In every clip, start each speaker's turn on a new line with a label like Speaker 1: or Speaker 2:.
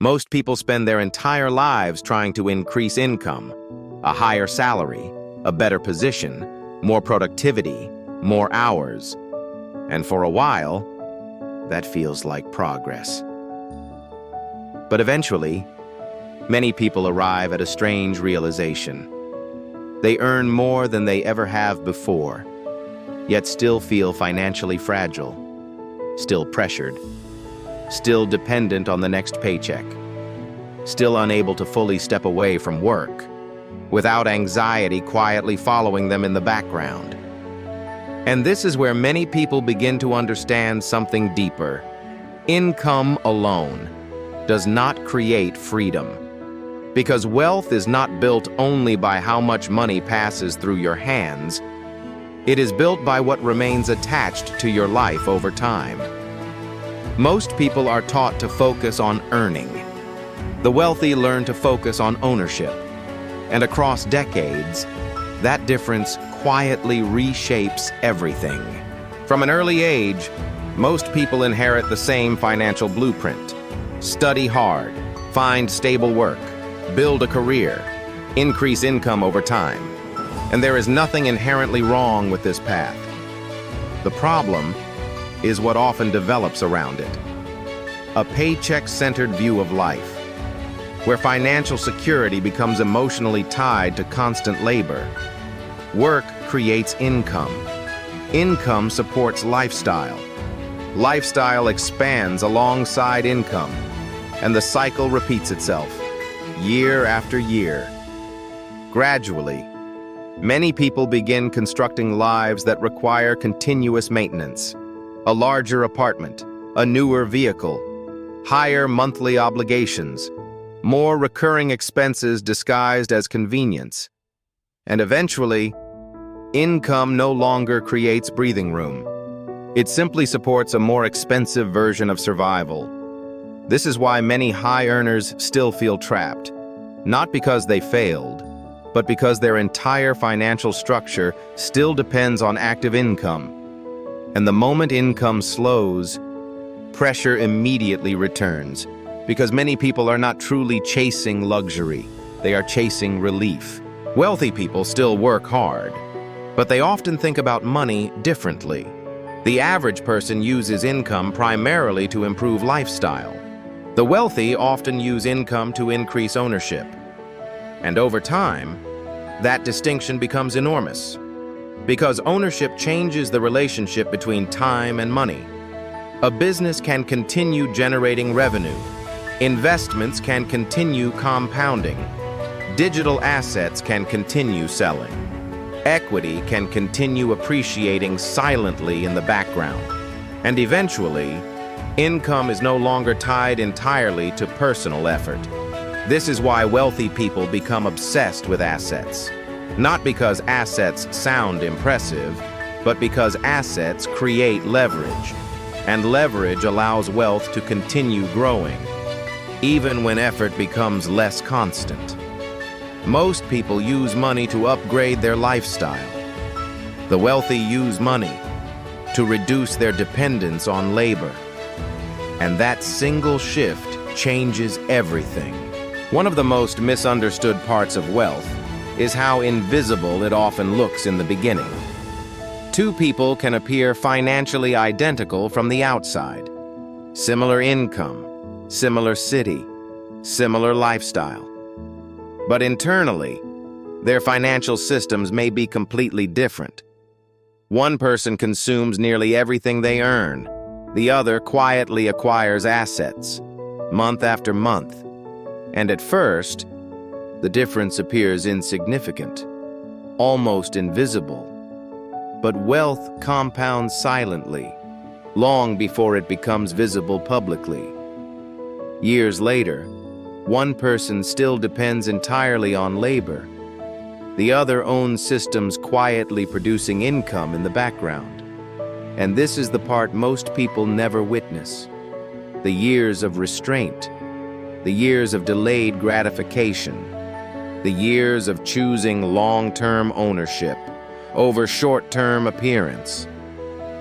Speaker 1: Most people spend their entire lives trying to increase income, a higher salary, a better position, more productivity, more hours. And for a while, that feels like progress. But eventually, many people arrive at a strange realization. They earn more than they ever have before, yet still feel financially fragile, still pressured, still dependent on the next paycheck, still unable to fully step away from work, without anxiety quietly following them in the background. And this is where many people begin to understand something deeper. Income alone does not create freedom. Because wealth is not built only by how much money passes through your hands. It is built by what remains attached to your life over time. Most people are taught to focus on earning. The wealthy learn to focus on ownership. And across decades, that difference quietly reshapes everything. From an early age, most people inherit the same financial blueprint. Study hard, find stable work, build a career, increase income over time. And there is nothing inherently wrong with this path. The problem is what often develops around it. A paycheck-centered view of life, where financial security becomes emotionally tied to constant labor. Work creates income. Income supports lifestyle. Lifestyle expands alongside income, and the cycle repeats itself, year after year. Gradually, many people begin constructing lives that require continuous maintenance. A larger apartment, a newer vehicle, higher monthly obligations, more recurring expenses disguised as convenience. And eventually, income no longer creates breathing room. It simply supports a more expensive version of survival. This is why many high earners still feel trapped, not because they failed, but because their entire financial structure still depends on active income. And the moment income slows, pressure immediately returns, because many people are not truly chasing luxury, they are chasing relief. Wealthy people still work hard, but they often think about money differently. The average person uses income primarily to improve lifestyle. The wealthy often use income to increase ownership. And over time, that distinction becomes enormous, because ownership changes the relationship between time and money. A business can continue generating revenue. Investments can continue compounding. Digital assets can continue selling. Equity can continue appreciating silently in the background. And eventually, income is no longer tied entirely to personal effort. This is why wealthy people become obsessed with assets. Not because assets sound impressive, but because assets create leverage. And leverage allows wealth to continue growing, even when effort becomes less constant. Most people use money to upgrade their lifestyle. The wealthy use money to reduce their dependence on labor. And that single shift changes everything. One of the most misunderstood parts of wealth is how invisible it often looks in the beginning. Two people can appear financially identical from the outside. Similar income, similar city, similar lifestyle. But internally, their financial systems may be completely different. One person consumes nearly everything they earn. The other quietly acquires assets, month after month. And at first, the difference appears insignificant, almost invisible. But wealth compounds silently, long before it becomes visible publicly. Years later, one person still depends entirely on labor. The other owns systems quietly producing income in the background. And this is the part most people never witness. The years of restraint, the years of delayed gratification, the years of choosing long-term ownership over short-term appearance.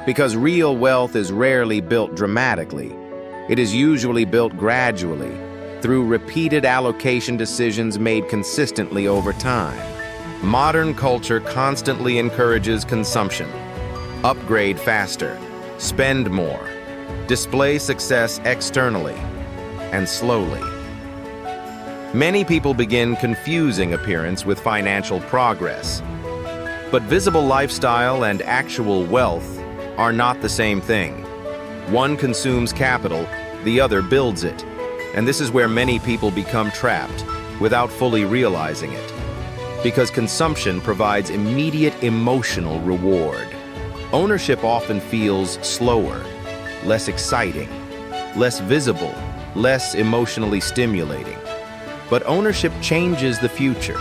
Speaker 1: Because real wealth is rarely built dramatically. It is usually built gradually, through repeated allocation decisions made consistently over time. Modern culture constantly encourages consumption. Upgrade faster, spend more, display success externally, and slowly. Many people begin confusing appearance with financial progress. But visible lifestyle and actual wealth are not the same thing. One consumes capital, the other builds it. And this is where many people become trapped without fully realizing it. Because consumption provides immediate emotional reward. Ownership often feels slower, less exciting, less visible, less emotionally stimulating. But ownership changes the future,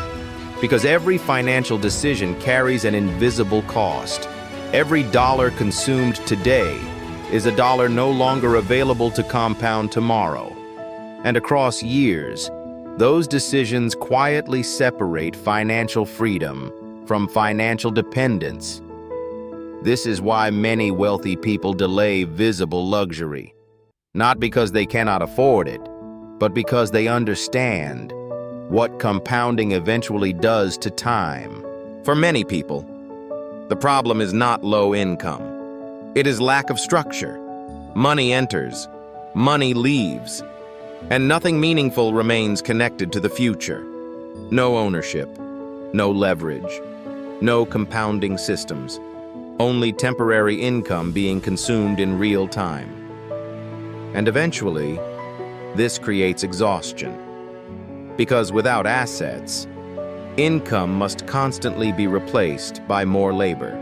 Speaker 1: because every financial decision carries an invisible cost. Every dollar consumed today is a dollar no longer available to compound tomorrow. And across years, those decisions quietly separate financial freedom from financial dependence. This is why many wealthy people delay visible luxury, not because they cannot afford it, but because they understand what compounding eventually does to time. For many people, the problem is not low income. It is lack of structure. Money enters, money leaves, and nothing meaningful remains connected to the future. No ownership, no leverage, no compounding systems, only temporary income being consumed in real time. And eventually, this creates exhaustion. Because without assets, income must constantly be replaced by more labor.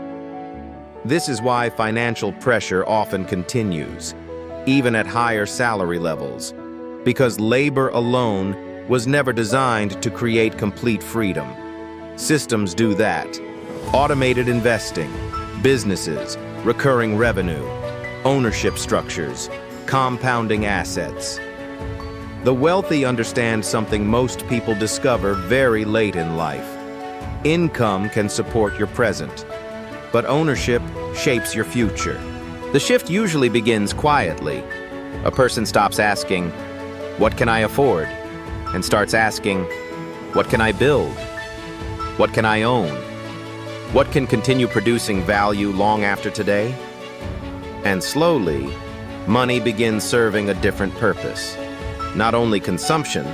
Speaker 1: This is why financial pressure often continues, even at higher salary levels, because labor alone was never designed to create complete freedom. Systems do that. Automated investing, businesses, recurring revenue, ownership structures, compounding assets. The wealthy understand something most people discover very late in life. Income can support your present, but ownership shapes your future. The shift usually begins quietly. A person stops asking, "What can I afford?" and starts asking, "What can I build? What can I own? What can continue producing value long after today?" And slowly, money begins serving a different purpose. Not only consumption,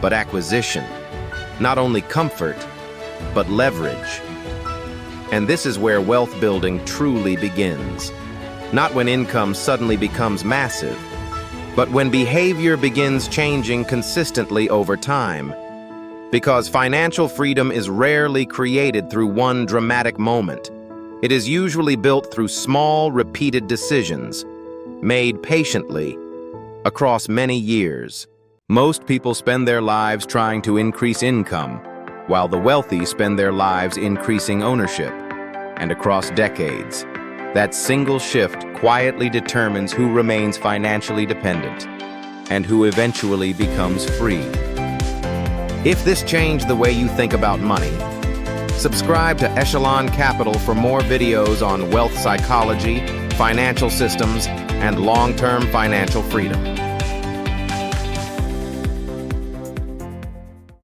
Speaker 1: but acquisition. Not only comfort, but leverage. And this is where wealth building truly begins. Not when income suddenly becomes massive, but when behavior begins changing consistently over time. Because financial freedom is rarely created through one dramatic moment. It is usually built through small, repeated decisions, made patiently, across many years. Most people spend their lives trying to increase income, while the wealthy spend their lives increasing ownership. And across decades, that single shift quietly determines who remains financially dependent and who eventually becomes free. If this changed the way you think about money, subscribe to Echelon Capital for more videos on wealth psychology, financial systems, and long-term financial freedom.